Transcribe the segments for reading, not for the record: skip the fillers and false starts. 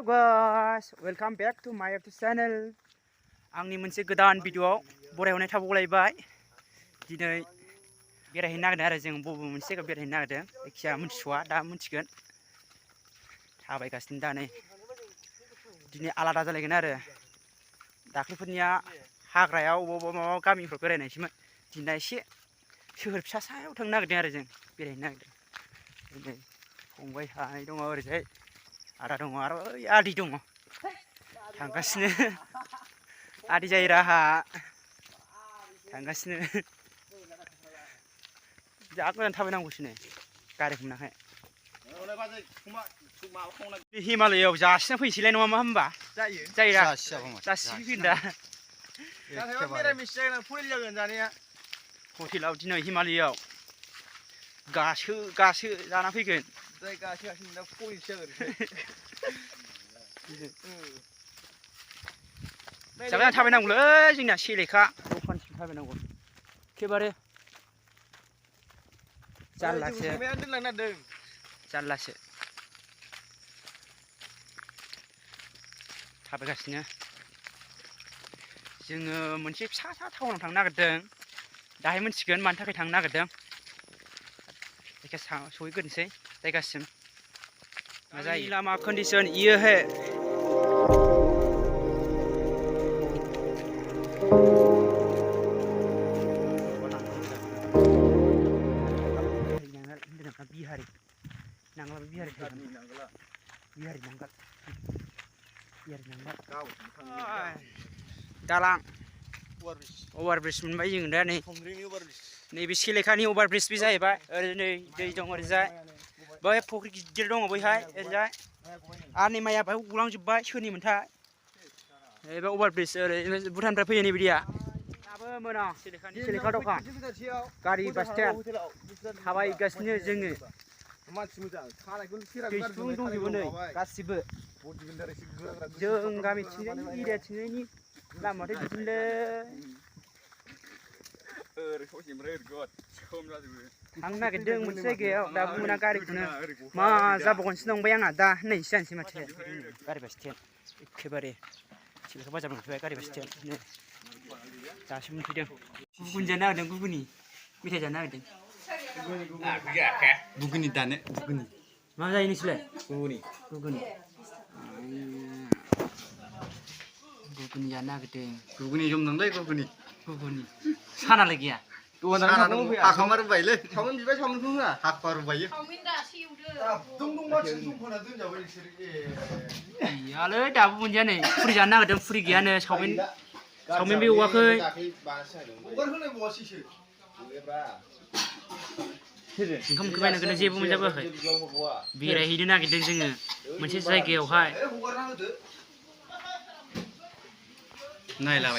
guys, welcome back to my YouTube channel. आंनि मोनसे गोदान भिडिअआव बरायहरनाय थाबावलायबाय। दिनै बेरायहैनो नागिरदों आरो जों बबे मोनसे जायगायाव बेरायहैनो नागिरदों। जायखिया मिथिथ'आ, दा मिथिगोन। थाबायगासिनो दा नै। दिनै आलादा जालायगोन आरो। दाख्लैफोरनिया हाग्रायाव अबावबा माबा गामिफ्राव बेरायनायसोमोन। दिनै एसे सोहोर फिसा सायाव थांनो नागिरदों आरो जों बेरायहैनो नागिरदों। नै फंबाय सानै दङ ओरैजाय। आदा दङ आरो ओइ आदै दङ थांगासिनो आदै जायो राहा थांगासिनो जा मोजां थाबायनांगौसो नै गारिखौ मोनाखै हिमालयाव जासिना फैसैलाय नङा मा होनबा जायो जासिफैगोन दा हटेलाव दिनै हिमालयाव गासो जाना फैगोन जाबाय थाबायनांगौलै जोंना सेलेखा दखानसिम थाबायनांगौ एखेबारे जारलासो थाबायगासिनो जोङो मोनसे फिसा टाउनाव थांनो नागिरदों दाहाय मिथिगोन मानि थाखाय थांनो नागिरदों सहैग्रोनोसै जायगासिम मा जायो लामा कन्डिसन इयो हे दालां अभारब्रिज मोनबाय जों दा नै नैबे सेलेखानि अभारब्रिज बे जाहैबाय ओरै नै दै दं ओरैजाय बै फुख्रि गिदिर दङ बैहाय ओरैजाय आरो नै माइया बाहाय गलांजोब्बाय सोरनिमोनथाय बे अभारब्रिज ओरै भुटाननिफ्राय फैयो नै बिदिया दाबो मोना सेलेखा दखान गारि बास स्टेन्ड थाबायगासिनो जोङो दै सुं दंजोबो नै गासिबो जों गामिथिंजायनि एरियाथिंजायनि लामायाथ' बिदिनोलै थांनो नागिरदों मोनसे जायगायाव दाबो मोना गारिखौनो मा जाबावगासिनो दंबाय आंहा दा होननायसो जानोसै माथो गारि बास स्टेन्ड एखेबारे सेलेखा बाजार मोनफैबाय गारि बास स्टेन्ड दासो मोनफैदों गुगुनि जानो नागिरदों गुगुनि मेथाइ जानो नागिरदों गुगुनि दानो गुगुनि मा जायो नोंसोरलाय गुगुनि जानो नागिरदों गुगुनि जमदोंलै गुगुनि सानालाय गैया हाखामा रुबायलै सावमिन बिबाय सावमिनखौ होआ हाखा रुबायो सावमिन दासो एवदों गैयालै दाबो मोनजाया नै फुरि जानो नागिरदों फुरि गैयानो सावमिन बे एवाखै ओंखाम ओंख्रि बायनांगोन जेबो मोनजाबोआखै बेरायहैनो नागिरदों जोङो मोनसे जायगायावहाय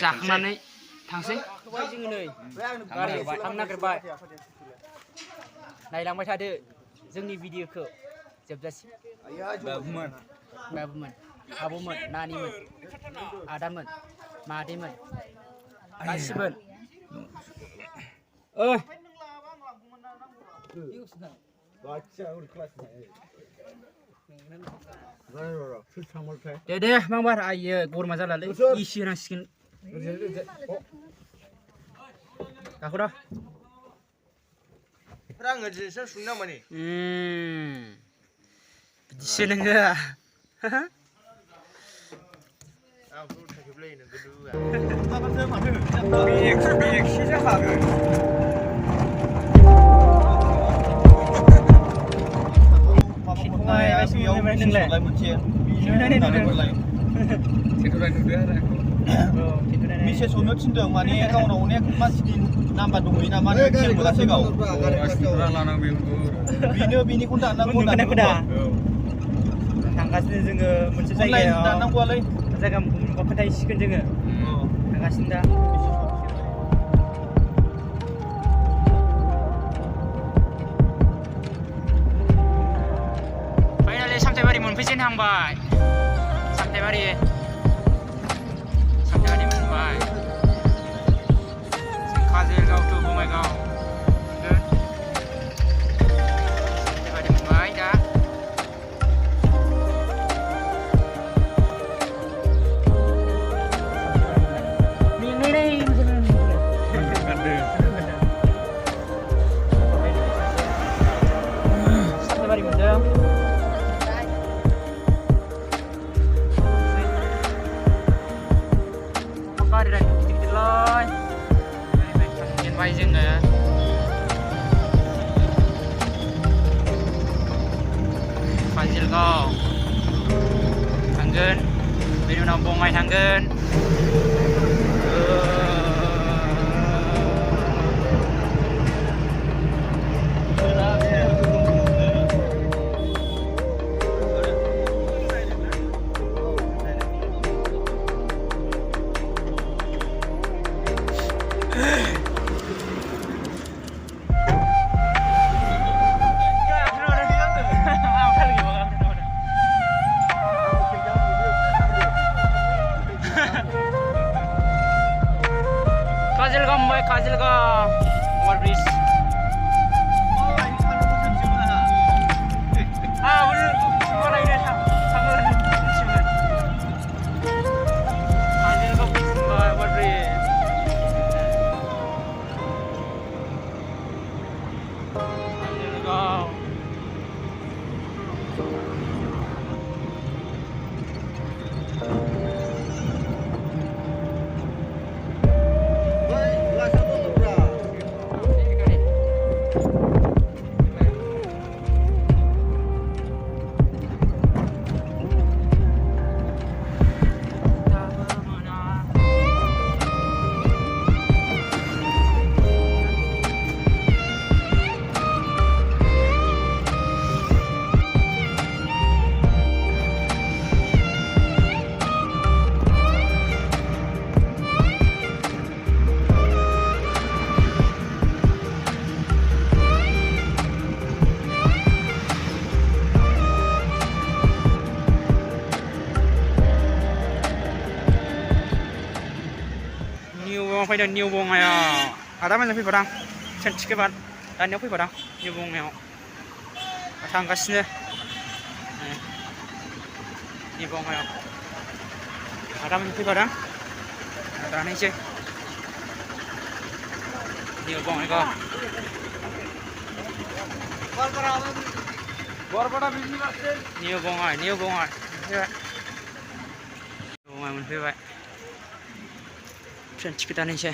जाखांनानै थांसै जोङो नै गारियाव थांनो नागिरबाय नायलांबाय थादो जोंनि भिडिअखौ जोबजासिम बाबुमोन आब'मोन नानिमोन आदामोन मादैमोन गासिबो दे मांबार आइयो गरमा जालालै इसे होनांसिगोन गाखौ दा बिदिसो नोङो मेसेज हरनो थिनदों माने गावनाव अनेक मानसिनि नाम्बार दंहैयो नामा खेलबोलासै गाव बेनिखौनो दाननांगौ थांगासिनो जोङो मोनसे जायगायाव दाननांगौआलै जायगा खोन्थाहैसिगोन जोङो थांगासिनो दा फाइनालि सामथाइबारि मोनफैजेनहांबाय सामथाइबारि मोनबाय काजलगाव टु बङाइगाव सामथाइबारि मोनबाय दा थांगोन बेनि उनाव बङाइ थांगोन Kajelgam overbridge udah mulai deh sama Kajelgam overbridge Kajelgam फैदों निउ बङाइआव आदा मोजां फैबादां ट्रेन टिकेट दानियाव फैबादां निउ बङाइआव थांगासिनो निउ बङाइआव आदा मोजां फैबादां दानोसै निउ बङाइगाव निउ बङाइ मोनफैबाय ट्रेन टिकेट दानोसै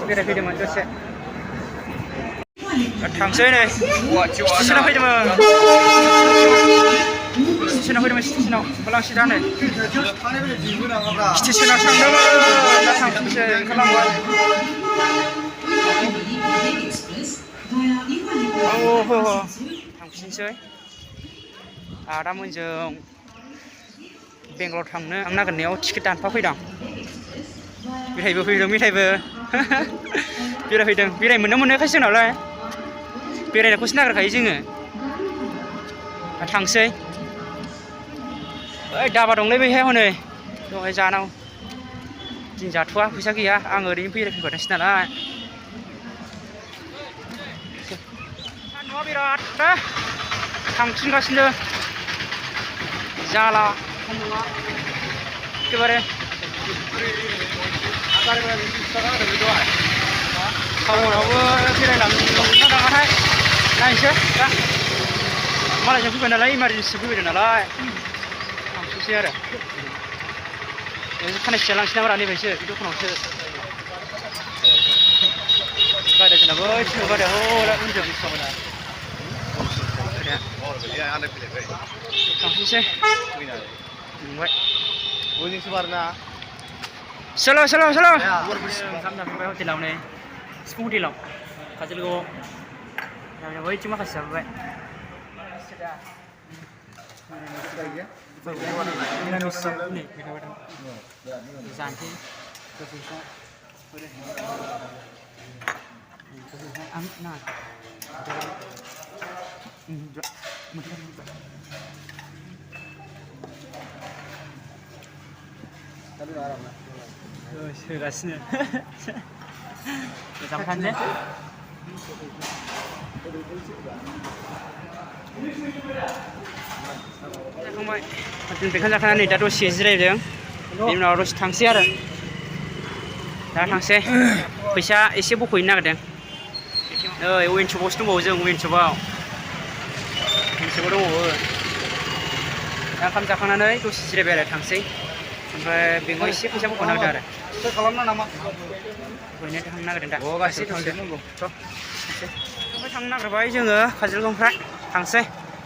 बेरायफैदोंमोन दसे थांसै नै स्टेसनाव फैदोंमोन स्टेसनाव होलांसै दा नै स्टेसनाव थांदोंमोन दा थांफिनसै ओंखारलांबाय थांफिनसै आदामोनजों बेंगालर थांनो आं नागिरनायाव टिकेट दानफाफैदों मेथाइबो फैदों बेरायफैदों बेराय मोनखायसो जोंनावलाय बेरायनायखौसो नागिरखायो जोङो थांसै ओइ दाबा दंलै बैहाय हनै दहाय जानांगौ दिन जाथ'वा फैसा गैया आं ओरैनो बेरायफैबायसै नालाय सान्दुङा बिराद थांफिनगासिनो जाला सान्दुङा एखेबारे टाउनावबो बेरायलांना थाङाथाय नायनोसै दा मालायजों फैबाय नालाय इमारजेन्सि फैबाय नालाय थांफिनसै आरो खानाय सिया लांसै नामा नैबायसो बे दखानावसो गारिया जोंना बै थिनाव गारिया हला उनजों बेसेबां थांफिनसै मोनबाय बयजोंसो बारना चलो ओंखाम जाफैबाय हटेलाव नै सिफुं हटेलाव काजलगावआव बैथिं माखासे जाबोबाय जानोसै होगासिनो जामफानोसै जाखांबाय ओंखाम जाखांनानै दा दसे जिरायदों बेनि उनाव दसे थांसै आरो दा थांसै फैसा एसे बख'हैनो नागिरदों ओइ वेइन सपआवसो दंबावो जों वेइन सपआव दंबावो दा ओंखाम जाखांनानै दसे जिरायबाय आरो थांसै ओमफ्राय बेंकआव एसे फैसा बख'नो नागिरदों आरो सोर खालामना नामा ओरैनो थांनो नागिरदों दा गासिबो थांजोबनांगौ ओमफ्राय थांनो नागिरबाय जोङो काजलगावनिफ्राय थांसै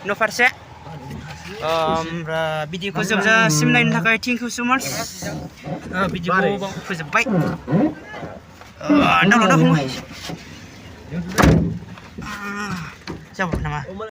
न' फारसे ओमफ्राय भिडिअखौ जोबजासिम नायनो थाखाय थेंक इउ स' माच भिडिअखौ फोजोब्बाय दावराव दा फंबाय जाबाय नामा